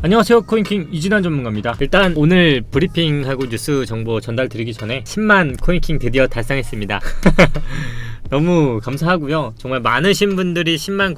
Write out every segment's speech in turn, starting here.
안녕하세요, 코인킹 이진환 전문가입니다. 일단 오늘 브리핑하고 뉴스 정보 전달 드리기 전에 10만 코인킹 드디어 달성했습니다. 너무 감사하고요. 정말 많으신 분들이 10만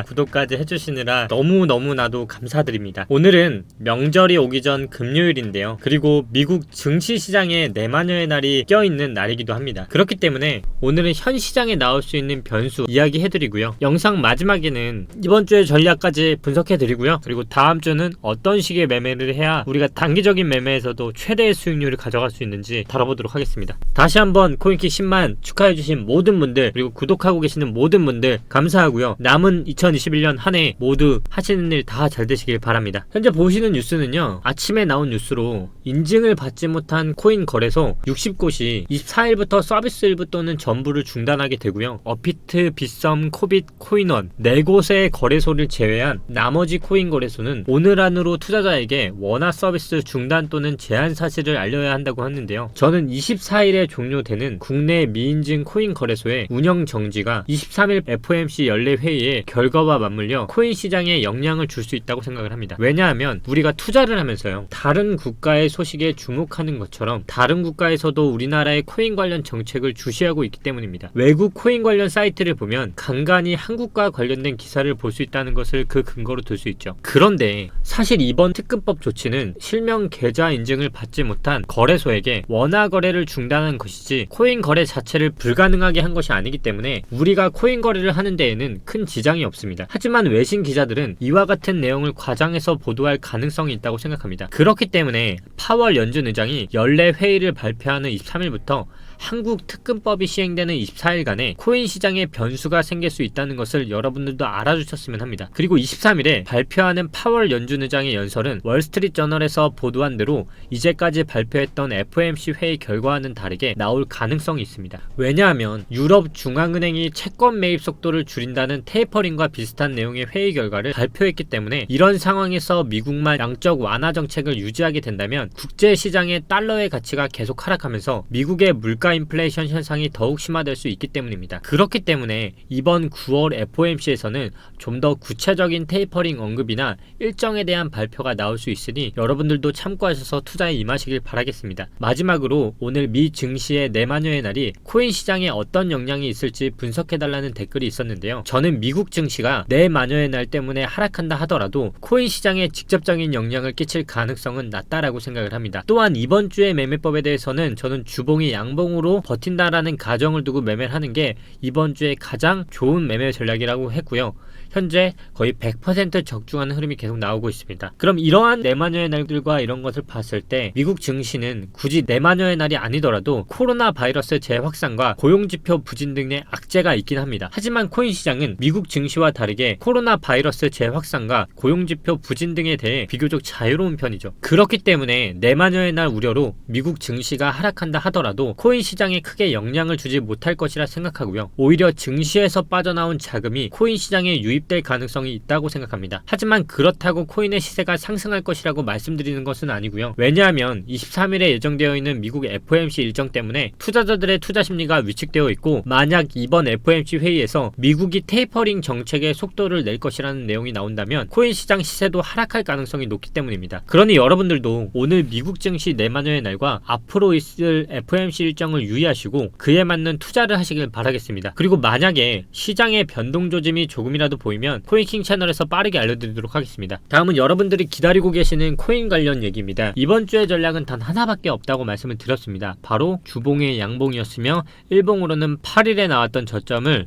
구독까지 해주시느라 너무나도 감사드립니다. 오늘은 명절이 오기 전 금요일인데요. 그리고 미국 증시시장에 내마녀의 날이 껴있는 날이기도 합니다. 그렇기 때문에 오늘은 현 시장에 나올 수 있는 변수 이야기해드리고요. 영상 마지막에는 이번 주의 전략까지 분석해드리고요. 그리고 다음 주는 어떤 식의 매매를 해야 우리가 단기적인 매매에서도 최대의 수익률을 가져갈 수 있는지 다뤄보도록 하겠습니다. 다시 한번 코인킹 10만 축하해주신 모든 분들, 그리고 구독하고 계시는 모든 분들 감사하고요. 남은 2021년 한 해 모두 하시는 일 다 잘 되시길 바랍니다. 현재 보시는 뉴스는요, 아침에 나온 뉴스로 인증을 받지 못한 코인 거래소 60곳이 24일부터 서비스 일부 또는 전부를 중단하게 되고요. 어피트, 빗썸, 코빗, 코인원 4곳의 거래소를 제외한 나머지 코인 거래소는 오늘 안으로 투자자에게 원화 서비스 중단 또는 제한 사실을 알려야 한다고 하는데요. 저는 24일에 종료되는 국내 미인증 코인 거래소의 운영 정지가 23일 FOMC 연례 회의의 결과와 맞물려 코인 시장에 영향을 줄 수 있다고 생각을 합니다. 왜냐하면 우리가 투자를 하면서요, 다른 국가의 소식에 주목하는 것처럼 다른 국가에서도 우리나라의 코인 관련 정책을 주시하고 있기 때문입니다. 외국 코인 관련 사이트를 보면 간간히 한국과 관련된 기사를 볼 수 있다는 것을 그 근거로 들 수 있죠. 그런데 사실 이번 특근법 조치는 실명 계좌 인증을 받지 못한 거래소에게 원화 거래를 중단한 것이지 코인 거래 자체를 불가능하게 한 것이 아니기 때문에 우리가 코인 거래를 하는 데에는 큰 지장이 없습니다. 하지만 외신 기자들은 이와 같은 내용을 과장해서 보도할 가능성이 있다고 생각합니다. 그렇기 때문에 파월 연준 의장이 연례 회의를 발표하는 23일부터 한국 특근법이 시행되는 24일간의 코인 시장에 변수가 생길 수 있다는 것을 여러분들도 알아주셨으면 합니다. 그리고 23일에 발표하는 파월 연준 의장의 연설은 월스트리트저널에서 보도한 대로 이제까지 발표했던 FOMC 회의 결과와는 다르게 나올 가능성이 있습니다. 왜냐하면 유럽 중앙은행이 채권 매입 속도를 줄인다는 테이퍼링과 비슷한 내용의 회의 결과를 발표했기 때문에 이런 상황에서 미국만 양적 완화 정책을 유지하게 된다면 국제 시장의 달러의 가치가 계속 하락하면서 미국의 물가 인플레이션 현상이 더욱 심화될 수 있기 때문입니다. 그렇기 때문에 이번 9월 FOMC에서는 좀 더 구체적인 테이퍼링 언급이나 일정에 대한 발표가 나올 수 있으니 여러분들도 참고하셔서 투자에 임하시길 바라겠습니다. 마지막으로 오늘 미 증시의 내마녀의 날이 코인 시장에 어떤 영향이 있을지 분석해달라는 댓글이 있었는데요. 저는 미국 증시가 내마녀의 날 때문에 하락한다 하더라도 코인 시장에 직접적인 영향을 끼칠 가능성은 낮다라고 생각을 합니다. 또한 이번 주의 매매법에 대해서는 저는 주봉이 양봉으로 버틴다라는 가정을 두고 매매를 하는 게 이번 주에 가장 좋은 매매 전략이라고 했고요. 현재 거의 100% 적중하는 흐름이 계속 나오고 있습니다. 그럼 이러한 내마녀의 날들과 이런 것을 봤을 때 미국 증시는 굳이 내마녀의 날이 아니더라도 코로나 바이러스 재확산과 고용지표 부진 등의 악재가 있긴 합니다. 하지만 코인 시장은 미국 증시와 다르게 코로나 바이러스 재확산과 고용지표 부진 등에 대해 비교적 자유로운 편이죠. 그렇기 때문에 내마녀의 날 우려로 미국 증시가 하락한다 하더라도 코인 시장에 크게 영향을 주지 못할 것이라 생각하고요. 오히려 증시에서 빠져나온 자금이 코인 시장에 유입될 가능성이 있다고 생각합니다. 하지만 그렇다고 코인의 시세가 상승할 것이라고 말씀드리는 것은 아니고요. 왜냐하면 23일에 예정되어 있는 미국 FOMC 일정 때문에 투자자들의 투자 심리가 위축되어 있고, 만약 이번 FOMC 회의에서 미국이 테이퍼링 정책의 속도를 낼 것이라는 내용이 나온다면 코인 시장 시세도 하락할 가능성이 높기 때문입니다. 그러니 여러분들도 오늘 미국 증시 내마녀의 날과 앞으로 있을 FOMC 일정을 유의하시고 그에 맞는 투자를 하시길 바라겠습니다. 그리고 만약에 시장의 변동 조짐이 조금이라도 보이면 코인킹 채널에서 빠르게 알려드리도록 하겠습니다. 다음은 여러분들이 기다리고 계시는 코인 관련 얘기입니다. 이번 주의 전략은 단 하나밖에 없다고 말씀을 드렸습니다. 바로 주봉의 양봉이었으며 일봉으로는 8일에 나왔던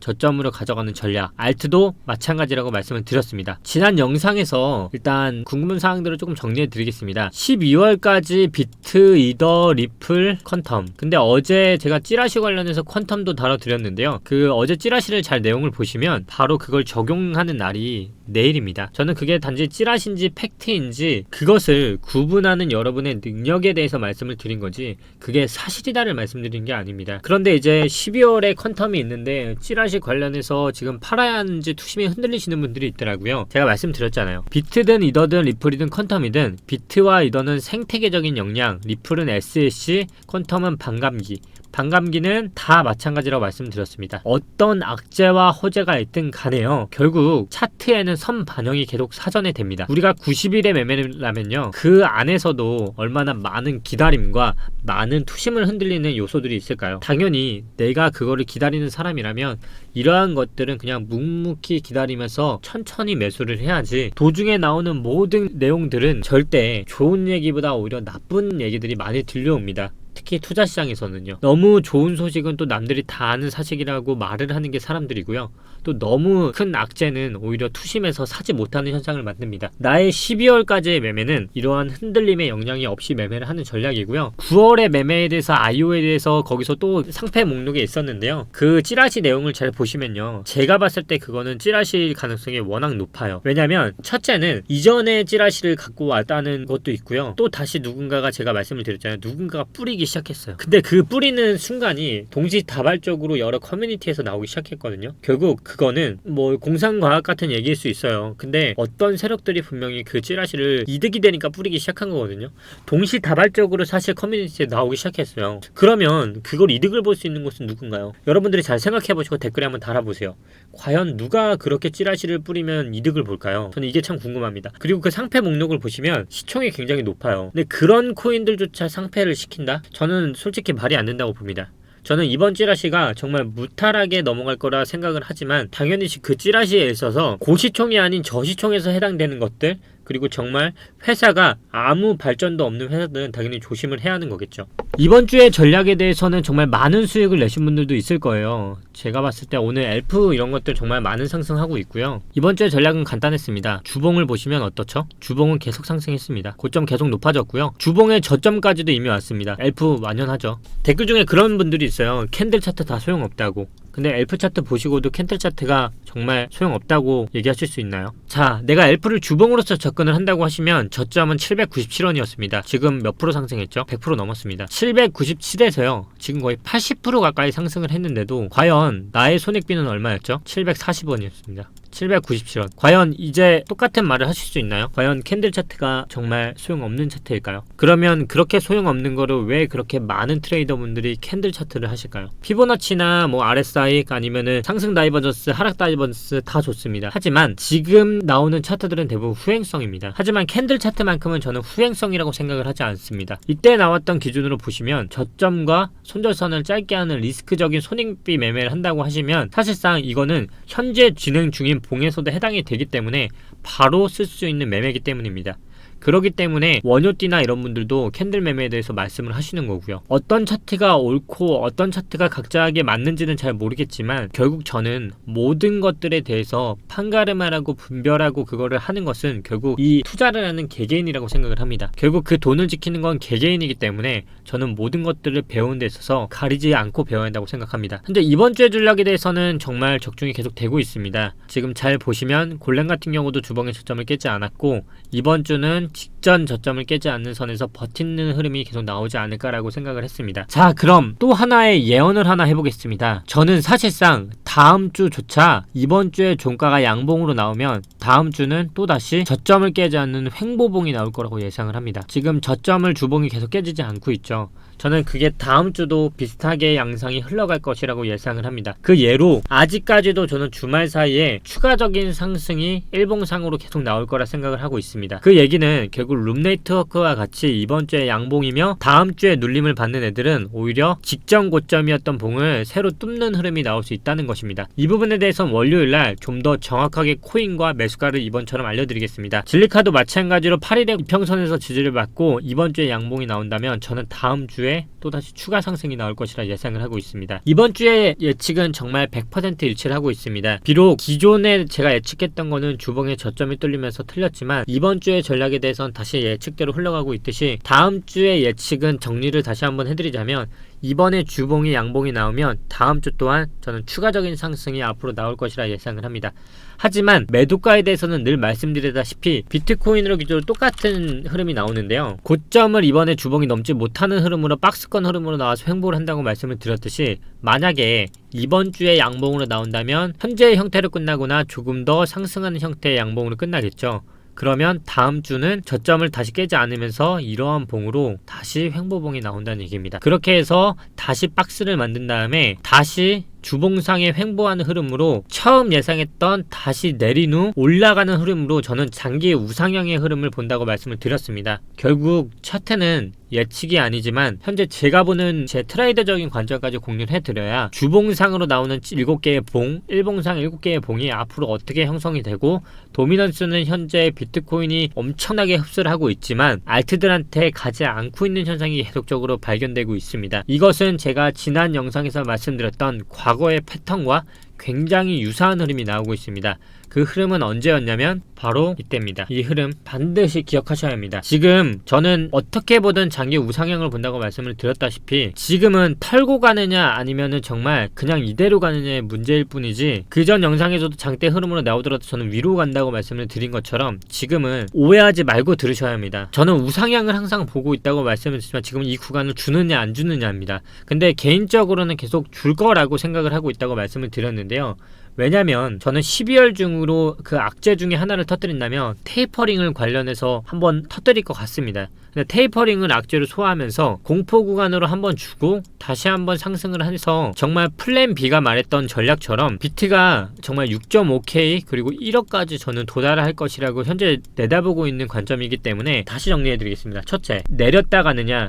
저점으로 가져가는 전략, 알트도 마찬가지라고 말씀을 드렸습니다. 지난 영상에서 일단 궁금한 사항들을 조금 정리해 드리겠습니다. 12월까지 비트, 이더, 리플, 퀀텀. 근데 어제 제가 찌라시 관련해서 퀀텀도 다뤄드렸는데요. 그 어제 찌라시를 잘 내용을 보시면 바로 그걸 적용하는 날이 내일입니다. 저는 그게 단지 찌라시인지 팩트인지 그것을 구분하는 여러분의 능력에 대해서 말씀을 드린 거지 그게 사실이다를 말씀드린 게 아닙니다. 그런데 이제 12월에 퀀텀이 있는데 찌라시 관련해서 지금 팔아야 하는지 투심이 흔들리시는 분들이 있더라고요. 제가 말씀드렸잖아요. 비트든 이더든 리플이든 퀀텀이든 비트와 이더는 생태계적인 역량, 리플은 SSC, 퀀텀은 반감기, 반감기는 다 마찬가지라고 말씀드렸습니다. 어떤 악재와 호재가 있든 간에요, 결국 차트에는 선 반영이 계속 사전에 됩니다. 우리가 90일의 매매를 하면요, 그 안에서도 얼마나 많은 기다림과 많은 투심을 흔들리는 요소들이 있을까요? 당연히 내가 그거를 기다리는 사람이라면 이러한 것들은 그냥 묵묵히 기다리면서 천천히 매수를 해야지, 도중에 나오는 모든 내용들은 절대 좋은 얘기보다 오히려 나쁜 얘기들이 많이 들려옵니다. 특히 투자 시장에서는요. 너무 좋은 소식은 또 남들이 다 아는 사실이라고 말을 하는 게 사람들이고요. 또 너무 큰 악재는 오히려 투심해서 사지 못하는 현상을 만듭니다. 나의 12월까지의 매매는 이러한 흔들림의 영향이 없이 매매를 하는 전략이고요. 9월의 매매에 대해서 IO에 대해서 거기서 또 상패 목록에 있었는데요. 그 찌라시 내용을 잘 보시면요, 제가 봤을 때 그거는 찌라시일 가능성이 워낙 높아요. 왜냐면 첫째는 이전에 찌라시를 갖고 왔다는 것도 있고요. 또 다시 누군가가, 제가 말씀을 드렸잖아요, 누군가가 뿌리기 시작했어요. 근데 그 뿌리는 순간이 동시다발적으로 여러 커뮤니티에서 나오기 시작했거든요. 결국 그거는 뭐 공상과학 같은 얘기일 수 있어요. 근데 어떤 세력들이 분명히 그 찌라시를 이득이 되니까 뿌리기 시작한 거거든요. 동시다발적으로 사실 커뮤니티에 나오기 시작했어요. 그러면 그걸 이득을 볼 수 있는 곳은 누군가요? 여러분들이 잘 생각해보시고 댓글에 한번 달아보세요. 과연 누가 그렇게 찌라시를 뿌리면 이득을 볼까요? 저는 이게 참 궁금합니다. 그리고 그 상패 목록을 보시면 시총이 굉장히 높아요. 근데 그런 코인들조차 상패를 시킨다? 저는 솔직히 말이 안 된다고 봅니다. 저는 이번 찌라시가 정말 무탈하게 넘어갈 거라 생각을 하지만, 당연히 그 찌라시에 있어서 고시총이 아닌 저시총에서 해당되는 것들, 그리고 정말 회사가 아무 발전도 없는 회사들은 당연히 조심을 해야 하는 거겠죠. 이번 주의 전략에 대해서는 정말 많은 수익을 내신 분들도 있을 거예요. 제가 봤을 때 오늘 엘프 이런 것들 정말 많은 상승하고 있고요. 이번 주의 전략은 간단했습니다. 주봉을 보시면 어떻죠? 주봉은 계속 상승했습니다. 고점 계속 높아졌고요. 주봉의 저점까지도 이미 왔습니다. 엘프 완연하죠. 댓글 중에 그런 분들이 있어요. 캔들 차트 다 소용없다고. 근데 엘프 차트 보시고도 캔들 차트가 정말 소용없다고 얘기하실 수 있나요? 자, 내가 엘프를 주봉으로서 접근을 한다고 하시면 저점은 797원이었습니다. 지금 몇 프로 상승했죠? 100% 넘었습니다. 797에서요 지금 거의 80% 가까이 상승을 했는데도 과연 나의 손익비는 얼마였죠? 740원이었습니다. 797원. 과연 이제 똑같은 말을 하실 수 있나요? 과연 캔들 차트가 정말 소용없는 차트일까요? 그러면 그렇게 소용없는 거를 왜 그렇게 많은 트레이더분들이 캔들 차트를 하실까요? 피보나치나 뭐 RSI 아니면은 상승 다이버전스, 하락 다이버전스 다 좋습니다. 하지만 지금 나오는 차트들은 대부분 후행성입니다. 하지만 캔들 차트만큼은 저는 후행성이라고 생각을 하지 않습니다. 이때 나왔던 기준으로 보시면 저점과 손절선을 짧게 하는 리스크적인 손익비 매매를 한다고 하시면 사실상 이거는 현재 진행 중인 봉에서도 해당이 되기 때문에 바로 쓸 수 있는 매매이기 때문입니다. 그렇기 때문에 원효띠나 이런 분들도 캔들 매매에 대해서 말씀을 하시는 거고요. 어떤 차트가 옳고 어떤 차트가 각자에게 맞는지는 잘 모르겠지만, 결국 저는 모든 것들에 대해서 판가름하라고 분별하고 그거를 하는 것은 결국 이 투자를 하는 개개인이라고 생각을 합니다. 결국 그 돈을 지키는 건 개개인이기 때문에 저는 모든 것들을 배우는 데 있어서 가리지 않고 배워야 한다고 생각합니다. 근데 이번 주의 전략에 대해서는 정말 적중이 계속 되고 있습니다. 지금 잘 보시면 골렘 같은 경우도 주봉의 저점을 깨지 않았고, 이번 주는 직전 저점을 깨지 않는 선에서 버티는 흐름이 계속 나오지 않을까라고 생각을 했습니다. 자, 그럼 또 하나의 예언을 하나 해보겠습니다. 저는 사실상 다음 주조차 이번 주에 종가가 양봉으로 나오면 다음 주는 또다시 저점을 깨지 않는 횡보봉이 나올 거라고 예상을 합니다. 지금 저점을 주봉이 계속 깨지지 않고 있죠. 저는 그게 다음 주도 비슷하게 양상이 흘러갈 것이라고 예상을 합니다. 그 예로 아직까지도 저는 주말 사이에 추가적인 상승이 일봉상으로 계속 나올 거라 생각을 하고 있습니다. 그 얘기는 결국 룸네트워크와 같이 이번 주에 양봉이며 다음 주에 눌림을 받는 애들은 오히려 직전 고점이었던 봉을 새로 뚫는 흐름이 나올 수 있다는 것입니다. 이 부분에 대해서는 월요일날 좀 더 정확하게 코인과 매수가를 이번처럼 알려드리겠습니다. 진리카도 마찬가지로 8일의 이평선에서 지지를 받고 이번 주에 양봉이 나온다면 저는 다음 주에 또다시 추가 상승이 나올 것이라 예상을 하고 있습니다. 이번 주에 예측은 정말 100% 일치를 하고 있습니다. 비록 기존에 제가 예측했던 거는 주봉의 저점이 뚫리면서 틀렸지만 이번 주의 전략에 대해서는 다시 예측대로 흘러가고 있듯이 다음 주의 예측은 정리를 다시 한번 해드리자면, 이번에 주봉이 양봉이 나오면 다음 주 또한 저는 추가적인 상승이 앞으로 나올 것이라 예상을 합니다. 하지만 매도가에 대해서는 늘 말씀드리다시피 비트코인으로 기준으로 똑같은 흐름이 나오는데요. 고점을 이번에 주봉이 넘지 못하는 흐름으로 박스권 흐름으로 나와서 횡보를 한다고 말씀을 드렸듯이, 만약에 이번 주에 양봉으로 나온다면 현재의 형태로 끝나거나 조금 더 상승하는 형태의 양봉으로 끝나겠죠. 그러면 다음 주는 저점을 다시 깨지 않으면서 이러한 봉으로 다시 횡보봉이 나온다는 얘기입니다. 그렇게 해서 다시 박스를 만든 다음에 다시 주봉상의 횡보하는 흐름으로 처음 예상했던 다시 내린 후 올라가는 흐름으로 저는 장기의 우상향의 흐름을 본다고 말씀을 드렸습니다. 결국 차트는 예측이 아니지만 현재 제가 보는 제 트레이더적인 관점까지 공유를 해드려야 주봉상으로 나오는 7개의 봉, 일봉상 7개의 봉이 앞으로 어떻게 형성이 되고 도미넌스는 현재 비트코인이 엄청나게 흡수를 하고 있지만 알트들한테 가지 않고 있는 현상이 계속적으로 발견되고 있습니다. 이것은 제가 지난 영상에서 말씀드렸던 과거의 패턴과 굉장히 유사한 흐름이 나오고 있습니다. 그 흐름은 언제였냐면 바로 이때입니다. 이 흐름 반드시 기억하셔야 합니다. 지금 저는 어떻게 보든 장기 우상향을 본다고 말씀을 드렸다시피 지금은 털고 가느냐 아니면은 정말 그냥 이대로 가느냐의 문제일 뿐이지 그전 영상에서도 장대 흐름으로 나오더라도 저는 위로 간다고 말씀을 드린 것처럼 지금은 오해하지 말고 들으셔야 합니다. 저는 우상향을 항상 보고 있다고 말씀을 드리지만 지금 이 구간을 주느냐 안 주느냐입니다. 근데 개인적으로는 계속 줄 거라고 생각을 하고 있다고 말씀을 드렸는데요. 왜냐면 저는 12월 중으로 그 악재 중에 하나를 터뜨린다면 테이퍼링을 관련해서 한번 터뜨릴 것 같습니다. 근데 테이퍼링을 악재로 소화하면서 공포 구간으로 한번 주고 다시 한번 상승을 해서 정말 플랜 B가 말했던 전략처럼 비트가 정말 6.5K 그리고 1억까지 저는 도달할 것이라고 현재 내다보고 있는 관점이기 때문에 다시 정리해 드리겠습니다. 첫째, 내렸다 가느냐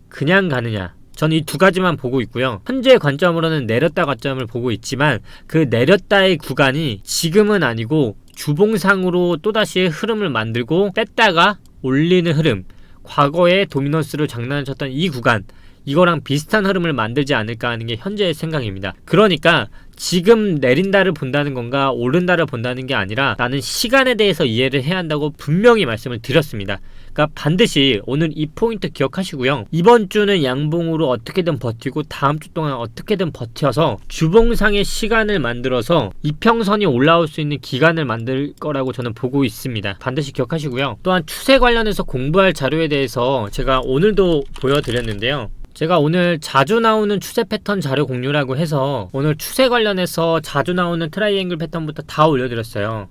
그냥 가느냐. 저는 이 두 가지만 보고 있고요. 현재 관점으로는 내렸다 관점을 보고 있지만 그 내렸다의 구간이 지금은 아니고 주봉상으로 또다시 흐름을 만들고 뺐다가 올리는 흐름, 과거에 도미넌스를 장난쳤던 이 구간, 이거랑 비슷한 흐름을 만들지 않을까 하는 게 현재의 생각입니다. 그러니까 지금 내린다를 본다는 건가 오른다를 본다는 게 아니라 나는 시간에 대해서 이해를 해야 한다고 분명히 말씀을 드렸습니다. 그러니까 반드시 오늘 이 포인트 기억하시고요. 이번 주는 양봉으로 어떻게든 버티고 다음 주 동안 어떻게든 버텨서 주봉상의 시간을 만들어서 이평선이 올라올 수 있는 기간을 만들 거라고 저는 보고 있습니다. 반드시 기억하시고요. 또한 추세 관련해서 공부할 자료에 대해서 제가 오늘도 보여드렸는데요. 제가 오늘 자주 나오는 추세 패턴 자료 공유라고 해서 오늘 추세 관련해서 자주 나오는 트라이앵글 패턴부터 다 올려드렸어요.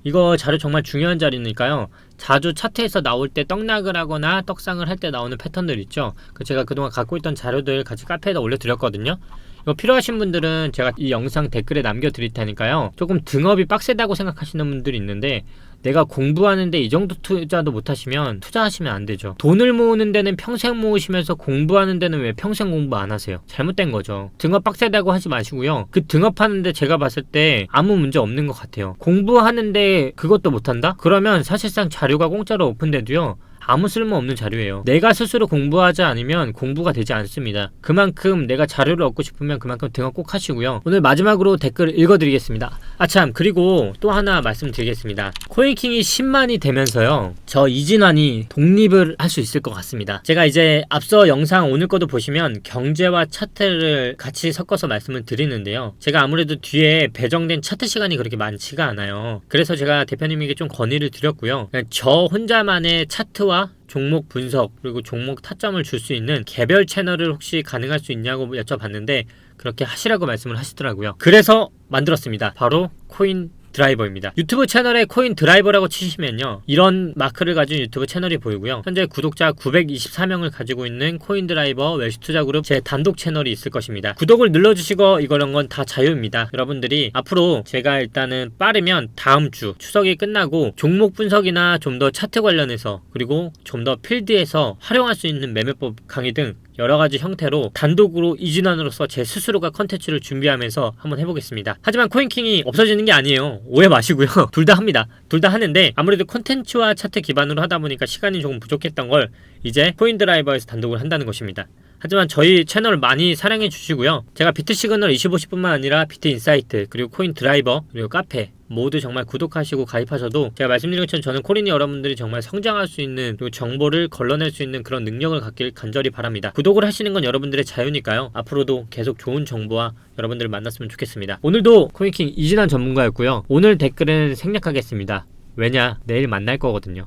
이거 자료 정말 중요한 자료니까요. 자주 차트에서 나올 때 떡락을 하거나 떡상을 할 때 나오는 패턴들 있죠. 제가 그동안 갖고 있던 자료들 같이 카페에다 올려드렸거든요. 이거 필요하신 분들은 제가 이 영상 댓글에 남겨드릴 테니까요. 조금 등업이 빡세다고 생각하시는 분들이 있는데 내가 공부하는데 이 정도 투자도 못하시면 투자하시면 안 되죠. 돈을 모으는 데는 평생 모으시면서 공부하는 데는 왜 평생 공부 안 하세요? 잘못된 거죠. 등업 빡세다고 하지 마시고요. 그 등업하는데 제가 봤을 때 아무 문제 없는 것 같아요. 공부하는데 그것도 못한다? 그러면 사실상 자료가 공짜로 오픈돼도요. 아무 쓸모없는 자료예요. 내가 스스로 공부하지 않으면 공부가 되지 않습니다. 그만큼 내가 자료를 얻고 싶으면 그만큼 등업 꼭 하시고요. 오늘 마지막으로 댓글 읽어드리겠습니다. 아참, 그리고 또 하나 말씀드리겠습니다. 코인킹이 10만이 되면서요, 저 이진환이 독립을 할 수 있을 것 같습니다. 제가 이제 앞서 영상 오늘 거도 보시면 경제와 차트를 같이 섞어서 말씀을 드리는데요. 제가 아무래도 뒤에 배정된 차트 시간이 그렇게 많지가 않아요. 그래서 제가 대표님에게 좀 건의를 드렸고요. 저 혼자만의 차트와 종목 분석 그리고 종목 타점을 줄 수 있는 개별 채널을 혹시 가능할 수 있냐고 여쭤봤는데 그렇게 하시라고 말씀을 하시더라고요. 그래서 만들었습니다. 바로 코인 드라이버입니다. 유튜브 채널에 코인 드라이버라고 치시면요, 이런 마크를 가진 유튜브 채널이 보이고요. 현재 구독자 924명을 가지고 있는 코인 드라이버 웰스투자그룹 제 단독 채널이 있을 것입니다. 구독을 눌러주시고 이런 건 다 자유입니다. 여러분들이 앞으로 제가 일단은 빠르면 다음 주 추석이 끝나고 종목 분석이나 좀 더 차트 관련해서 그리고 좀 더 필드에서 활용할 수 있는 매매법 강의 등 여러가지 형태로 단독으로 이진환으로서 제 스스로가 컨텐츠를 준비하면서 한번 해보겠습니다. 하지만 코인킹이 없어지는 게 아니에요. 오해 마시고요. 둘 다 합니다. 둘 다 하는데 아무래도 컨텐츠와 차트 기반으로 하다 보니까 시간이 조금 부족했던 걸 이제 코인 드라이버에서 단독을 한다는 것입니다. 하지만 저희 채널을 많이 사랑해 주시고요. 제가 비트 시그널 25시뿐만 아니라 비트 인사이트 그리고 코인 드라이버 그리고 카페 모두 정말 구독하시고 가입하셔도 제가 말씀드린 것처럼 저는 코린이 여러분들이 정말 성장할 수 있는 그리고 정보를 걸러낼 수 있는 그런 능력을 갖길 간절히 바랍니다. 구독을 하시는 건 여러분들의 자유니까요. 앞으로도 계속 좋은 정보와 여러분들을 만났으면 좋겠습니다. 오늘도 코인킹 이진환 전문가였고요. 오늘 댓글은 생략하겠습니다. 왜냐? 내일 만날 거거든요.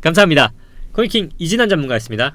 감사합니다. 코인킹 이진환 전문가였습니다.